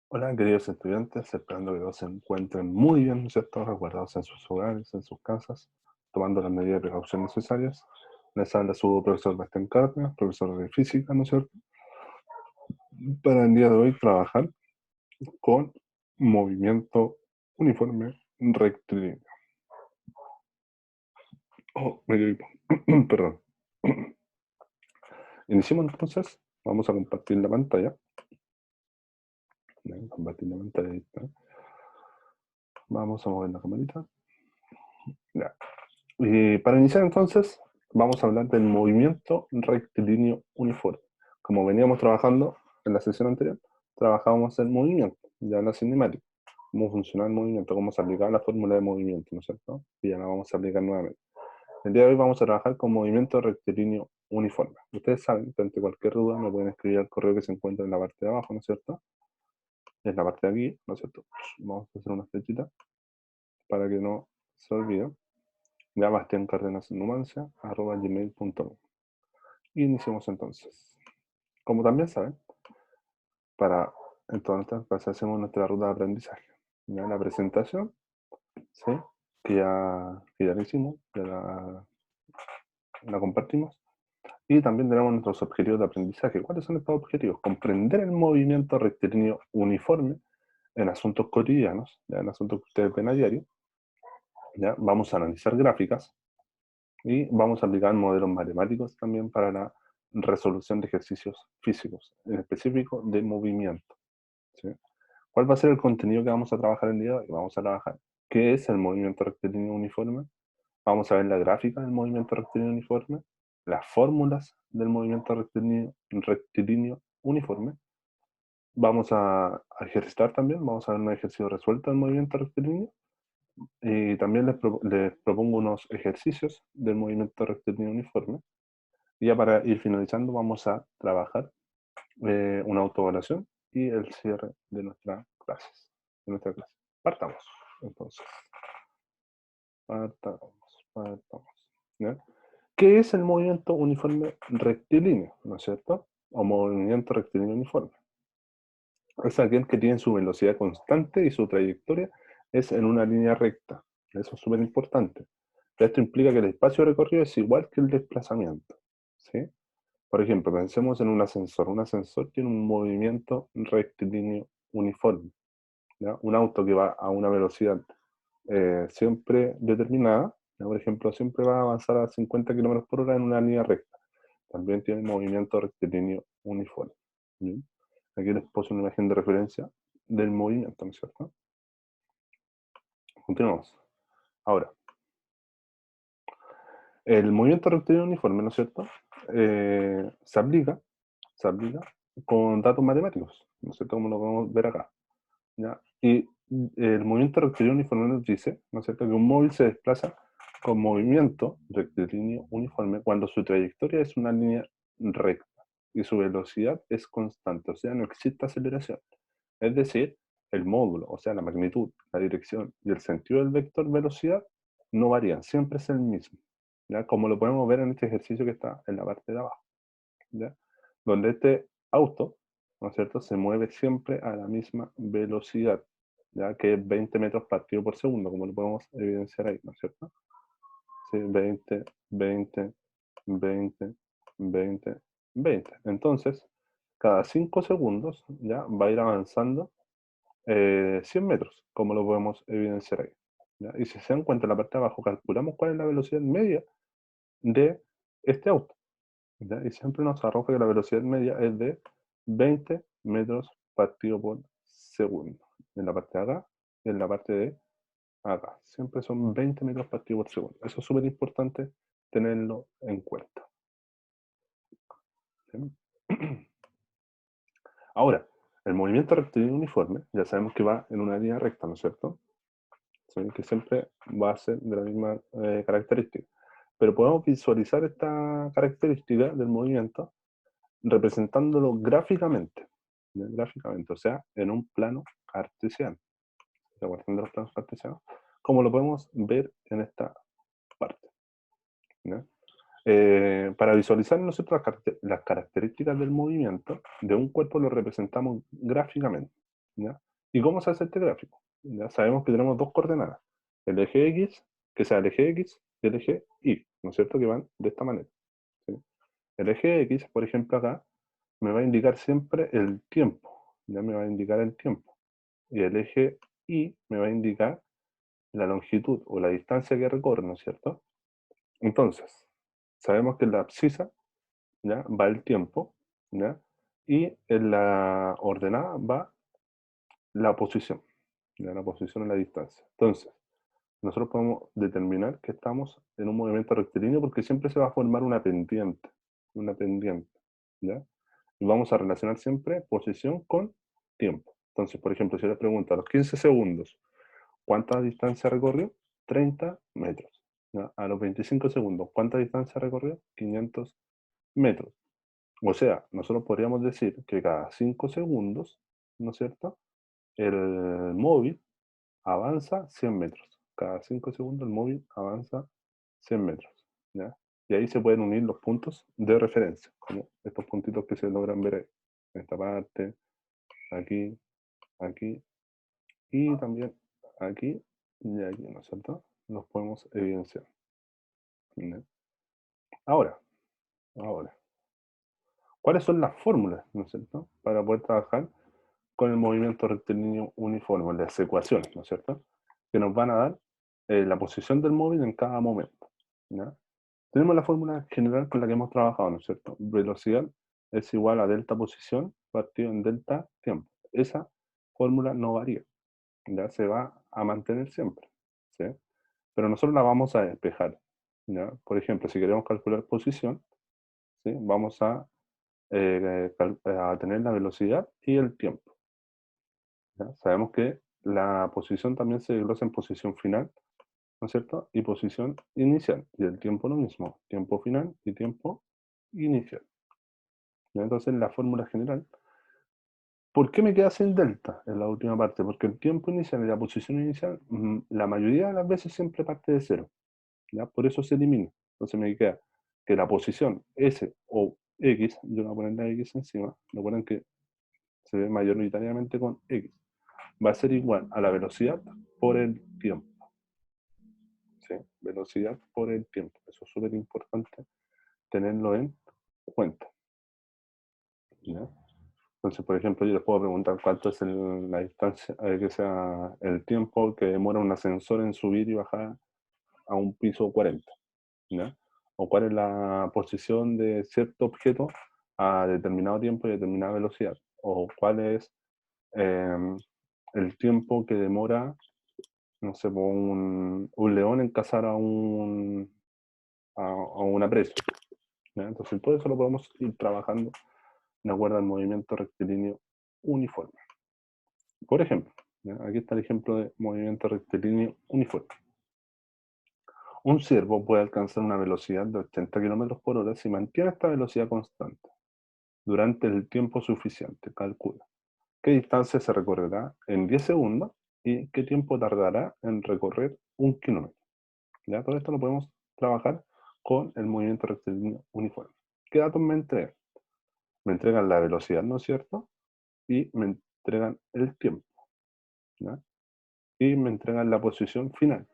Hola, queridos estudiantes, esperando que todos se encuentren muy bien, ¿no es cierto?, resguardados en sus hogares, en sus casas, tomando las medidas de precaución necesarias. Les habla su profesor Bastián Cárdenas, profesor de física, ¿no es cierto?, para el día de hoy trabajar con movimiento uniforme rectilíneo. Oh, me dio hipo. Perdón. Iniciemos entonces, vamos a compartir la pantalla. Compartir la pantalla, ahí está. Vamos a mover la camarita. Ya. Y para iniciar entonces, vamos a hablar del movimiento rectilíneo uniforme. Como veníamos trabajando en la sesión anterior, trabajábamos el movimiento, ya en la cinemática, cómo funciona el movimiento, cómo se aplicaba la fórmula de movimiento, ¿no es cierto? Y ya la vamos a aplicar nuevamente. El día de hoy vamos a trabajar con movimiento rectilíneo uniforme. Ustedes saben que ante cualquier duda me pueden escribir al correo que se encuentra en la parte de abajo, ¿no es cierto? Es la parte de aquí, ¿no es cierto? Vamos a hacer una flechita para que no se olvide. Ya bastiancárdenasnumancia@gmail.com. Y iniciamos entonces. Como también saben, para en todas nuestras clases hacemos nuestra ruta de aprendizaje. Ya la presentación, ¿sí?, que ya la hicimos, la compartimos. Y también tenemos nuestros objetivos de aprendizaje. ¿Cuáles son estos objetivos? Comprender el movimiento rectilíneo uniforme en asuntos cotidianos, ya en asuntos que ustedes ven a diario. Ya vamos a analizar gráficas, y vamos a aplicar modelos matemáticos también para la resolución de ejercicios físicos, en específico de movimiento, ¿sí? ¿Cuál va a ser el contenido que vamos a trabajar el día de hoy? Vamos a trabajar qué es el movimiento rectilíneo uniforme, vamos a ver la gráfica del movimiento rectilíneo uniforme, las fórmulas del movimiento rectilíneo uniforme, vamos a ejercitar también, vamos a ver un ejercicio resuelto del movimiento rectilíneo, y también les propongo unos ejercicios del movimiento rectilíneo uniforme. Y ya para ir finalizando, vamos a trabajar una autoevaluación y el cierre de nuestra clase. Partamos, entonces. Partamos. ¿Ya? ¿Qué es el movimiento uniforme rectilíneo? ¿No es cierto? O movimiento rectilíneo uniforme. Es aquel que tiene su velocidad constante y su trayectoria es en una línea recta. Eso es súper importante. Esto implica que el espacio recorrido es igual que el desplazamiento, ¿sí? Por ejemplo, pensemos en un ascensor. Un ascensor tiene un movimiento rectilíneo uniforme, ¿ya? Un auto que va a una velocidad siempre determinada, ¿ya? Por ejemplo, siempre va a avanzar a 50 kilómetros por hora en una línea recta. También tiene movimiento rectilíneo uniforme. ¿Sí? Aquí les puse una imagen de referencia del movimiento, ¿no es cierto? Continuamos. Ahora, el movimiento rectilíneo uniforme, ¿no es cierto? Se aplica con datos matemáticos, ¿no es cierto? Como lo podemos ver acá, ¿ya? Y el movimiento rectilíneo uniforme nos dice, ¿no es cierto?, que un móvil se desplaza con movimiento rectilíneo uniforme cuando su trayectoria es una línea recta y su velocidad es constante, o sea, no existe aceleración. Es decir, el módulo, o sea, la magnitud, la dirección y el sentido del vector velocidad no varían, siempre es el mismo, ¿ya? Como lo podemos ver en este ejercicio que está en la parte de abajo, ¿ya? Donde este auto, ¿no es cierto?, se mueve siempre a la misma velocidad, ya que es 20 metros partido por segundo, como lo podemos evidenciar ahí, ¿no es cierto? Sí, 20, 20, 20, 20, 20. Entonces, cada 5 segundos ya va a ir avanzando 100 metros, como lo podemos evidenciar ahí, ¿ya? Y si se dan cuenta, en la parte de abajo calculamos cuál es la velocidad media de este auto, ¿ya? Y siempre nos arroja que la velocidad media es de 20 metros partido por segundo. En la parte de acá y en la parte de acá. Siempre son 20 metros partido por segundo. Eso es súper importante tenerlo en cuenta, ¿sí? Ahora, el movimiento rectilíneo uniforme, ya sabemos que va en una línea recta, ¿no es cierto? ¿Sí? Que siempre va a ser de la misma característica. Pero podemos visualizar esta característica del movimiento representándolo gráficamente, ¿ya? Gráficamente, o sea, en un plano cartesiano. ¿Se acuerdan de los planos cartesianos? Como lo podemos ver en esta parte, ¿ya? Para visualizar nosotros las características del movimiento de un cuerpo lo representamos gráficamente. ¿ya? ¿Y cómo se hace este gráfico? Ya sabemos que tenemos dos coordenadas, el eje X, que sea el eje X y el eje Y, ¿no es cierto? Que van de esta manera. ¿Sí? El eje X, por ejemplo, acá, me va a indicar siempre el tiempo, ya me va a indicar el tiempo. Y el eje Y me va a indicar la longitud o la distancia que recorre, ¿no es cierto? Entonces, sabemos que en la abscisa, ¿ya? Va el tiempo, ¿ya? Y en la ordenada va la posición, ¿ya? La posición en la distancia. Entonces, nosotros podemos determinar que estamos en un movimiento rectilíneo porque siempre se va a formar una pendiente, ¿ya? Y vamos a relacionar siempre posición con tiempo. Entonces, por ejemplo, si le pregunto a los 15 segundos, ¿cuánta distancia recorrió? 30 metros. ¿Ya? A los 25 segundos, ¿cuánta distancia recorrió? 500 metros. O sea, nosotros podríamos decir que cada 5 segundos, ¿no es cierto? El móvil avanza 100 metros. Cada 5 segundos el móvil avanza 100 metros. ¿Ya? Y ahí se pueden unir los puntos de referencia, como estos puntitos que se logran ver ahí. En esta parte, aquí, aquí, y también aquí y aquí, ¿no es cierto? Los podemos evidenciar. ¿Ya? Ahora, ahora, ¿cuáles son las fórmulas, ¿no es cierto? Para poder trabajar con el movimiento rectilíneo uniforme, las ecuaciones, ¿no es cierto? Que nos van a dar la posición del móvil en cada momento. ¿Ya? Tenemos la fórmula general con la que hemos trabajado, ¿no es cierto? Velocidad es igual a delta posición partido en delta tiempo. Esa fórmula no varía, ya se va a mantener siempre, ¿sí? Pero nosotros la vamos a despejar, ¿ya? Por ejemplo, si queremos calcular posición, ¿sí? Vamos a tener la velocidad y el tiempo. ¿Ya? Sabemos que la posición también se desglosa en posición final, ¿no es cierto? Y posición inicial. Y el tiempo lo mismo, tiempo final y tiempo inicial. ¿Ya? Entonces, la fórmula general, ¿por qué me queda sin delta en la última parte? Porque el tiempo inicial y la posición inicial, la mayoría de las veces siempre parte de cero. ¿Ya? Por eso se elimina. Entonces me queda que la posición S o X, yo voy a poner la X encima, recuerden que se ve mayoritariamente con X, va a ser igual a la velocidad por el tiempo. ¿Sí? Velocidad por el tiempo. Eso es súper importante tenerlo en cuenta. ¿Ya? Entonces, por ejemplo, yo les puedo preguntar cuánto es la distancia, que sea el tiempo que demora un ascensor en subir y bajar a un piso 40. ¿Ya? O cuál es la posición de cierto objeto a determinado tiempo y determinada velocidad. O cuál es el tiempo que demora, no sé, un león en cazar a una presa. ¿Ya? Entonces, todo eso lo podemos ir trabajando de acuerdo al movimiento rectilíneo uniforme. Por ejemplo, ¿ya? Aquí está el ejemplo de movimiento rectilíneo uniforme. Un ciervo puede alcanzar una velocidad de 80 km por hora si mantiene esta velocidad constante durante el tiempo suficiente. Calcula qué distancia se recorrerá en 10 segundos y qué tiempo tardará en recorrer un kilómetro. ¿Ya? Todo esto lo podemos trabajar con el movimiento rectilíneo uniforme. ¿Qué datos me entregan? Me entregan la velocidad, ¿no es cierto? Y me entregan el tiempo. ¿Ya? Y me entregan la posición final,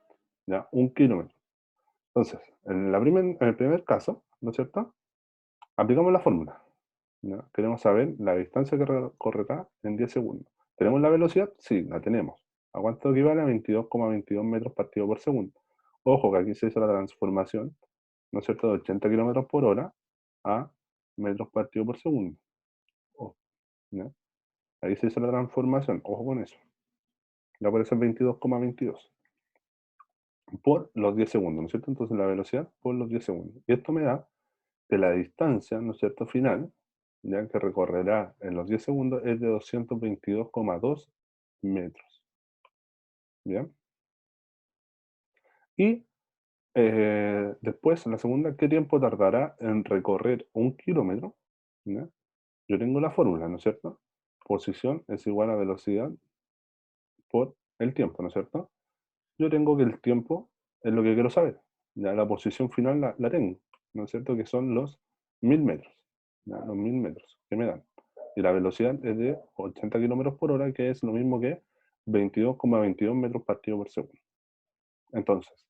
¿ya? Un kilómetro. Entonces, en el primer caso, ¿no es cierto? Aplicamos la fórmula. ¿Ya? Queremos saber la distancia que recorrerá en 10 segundos. ¿Tenemos la velocidad? Sí, la tenemos. ¿A cuánto equivale? A 22,22 metros partido por segundo. Ojo que aquí se hizo la transformación, ¿no es cierto?, de 80 kilómetros por hora a metros partido por segundo. Ojo, ¿ya? Ahí se hizo la transformación, ojo con eso. Ya aparece 22,22 por los 10 segundos, ¿no es cierto? Entonces la velocidad por los 10 segundos. Y esto me da que la distancia, ¿no es cierto?, final, ya que recorrerá en los 10 segundos, es de 222,2 metros. ¿Bien? Y después, en la segunda, ¿qué tiempo tardará en recorrer un kilómetro? ¿Ya? Yo tengo la fórmula, ¿no es cierto? Posición es igual a velocidad por el tiempo, ¿no es cierto? Yo tengo que el tiempo es lo que quiero saber. Ya la posición final la tengo, ¿no es cierto? Que son los 1000 metros. ¿Ya? Los 1000 metros que me dan. Y la velocidad es de 80 kilómetros por hora, que es lo mismo que 22,22 metros partido por segundo. Entonces,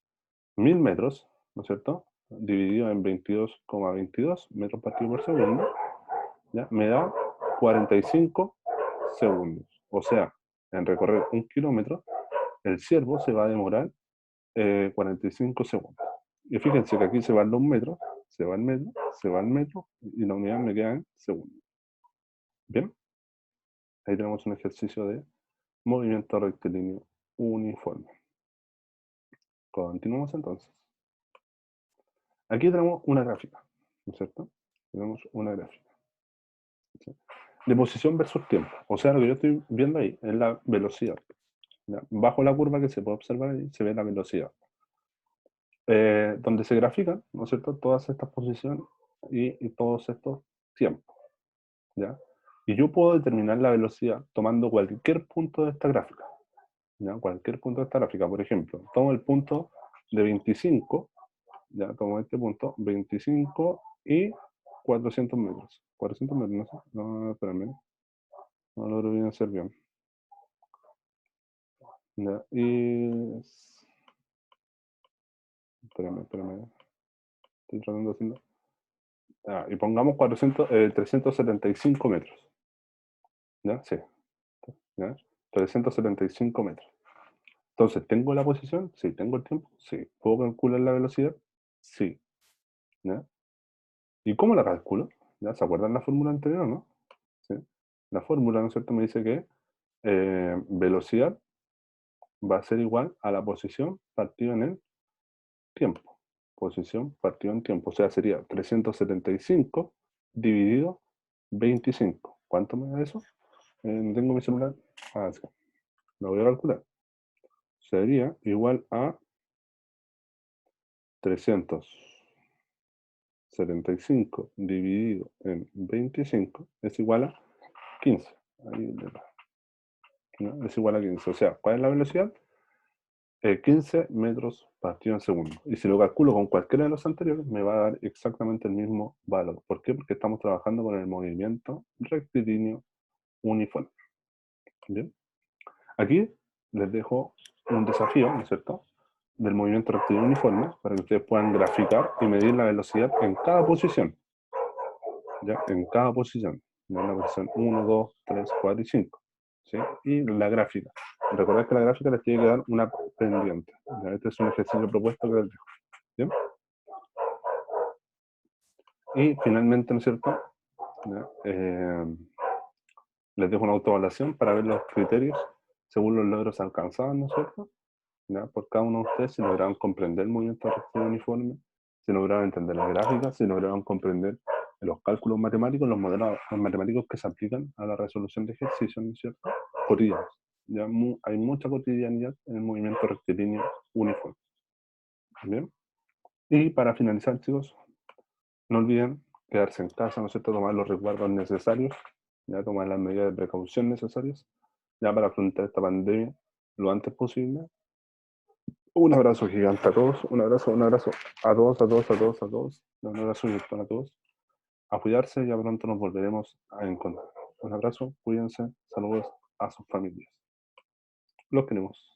1000 metros, ¿no es cierto? Dividido en 22,22 metros partido por segundo, ¿ya? Me da 45 segundos. O sea, en recorrer 1 kilómetro, el ciervo se va a demorar 45 segundos. Y fíjense que aquí se van los metros, se va el metro, se va el metro, y la unidad me queda en segundos. Bien, ahí tenemos un ejercicio de movimiento rectilíneo uniforme. Continuamos entonces. Aquí tenemos una gráfica, ¿no es cierto? Tenemos una gráfica, ¿sí? De posición versus tiempo. O sea, lo que yo estoy viendo ahí es la velocidad, ¿ya? Bajo la curva que se puede observar ahí, se ve la velocidad. Donde se grafican, ¿no es cierto?, todas estas posiciones y todos estos tiempos, ¿ya? Y yo puedo determinar la velocidad tomando cualquier punto de esta gráfica, ¿ya? Cualquier punto de esta gráfica. Por ejemplo, tomo el punto de 25, ya tomo este punto, 25 y 400 metros. 400 metros, no sé, no, espérame, no logro bien hacer bien. Ya, y... espérame, estoy tratando de hacerlo. Y pongamos 375 metros. ¿Ya? Sí. ¿Ya? 375 metros. Entonces, ¿tengo la posición? Sí. ¿Tengo el tiempo? Sí. ¿Puedo calcular la velocidad? Sí. ¿Ya? ¿Y cómo la calculo? ¿Ya? ¿Se acuerdan la fórmula anterior o no? ¿Sí? La fórmula, ¿no es cierto?, me dice que velocidad va a ser igual a la posición partido en el tiempo. Posición partido en tiempo. O sea, sería 375 dividido 25. ¿Cuánto me da eso? No tengo mi celular. Sí. Lo voy a calcular. Sería igual a 375 dividido en 25 es igual a 15. Ahí, ¿no? Es igual a 15. O sea, ¿cuál es la velocidad? 15 metros partido en segundo. Y si lo calculo con cualquiera de los anteriores, me va a dar exactamente el mismo valor. ¿Por qué? Porque estamos trabajando con el movimiento rectilíneo uniforme. Bien. Aquí les dejo un desafío, ¿no es cierto?, del movimiento rectilíneo uniforme, para que ustedes puedan graficar y medir la velocidad en cada posición. ¿Ya? En cada posición. En la posición 1, 2, 3, 4 y 5. ¿Sí? Y la gráfica. Recordad que la gráfica les tiene que dar una pendiente. ¿Ya? Este es un ejercicio propuesto que les dejo. ¿Bien? Y finalmente, ¿no es cierto?, les dejo una autoevaluación para ver los criterios según los logros alcanzados, ¿no es cierto? ¿Ya? Por cada uno de ustedes, si lograron comprender el movimiento rectilíneo uniforme, si lograron entender las gráficas, si lograron comprender los cálculos matemáticos, los modelos matemáticos que se aplican a la resolución de ejercicios, ¿no es cierto?, cotidianos. Ya hay mucha cotidianidad en el movimiento rectilíneo uniforme. Bien. Y para finalizar, chicos, no olviden quedarse en casa, ¿no es cierto?, tomar los resguardos necesarios, ya tomar las medidas de precaución necesarias, ya para afrontar esta pandemia lo antes posible. Un abrazo gigante a todos, un abrazo a todos, un abrazo virtual a todos. A cuidarse, ya pronto nos volveremos a encontrar. Un abrazo, cuídense, saludos a sus familias. Los queremos.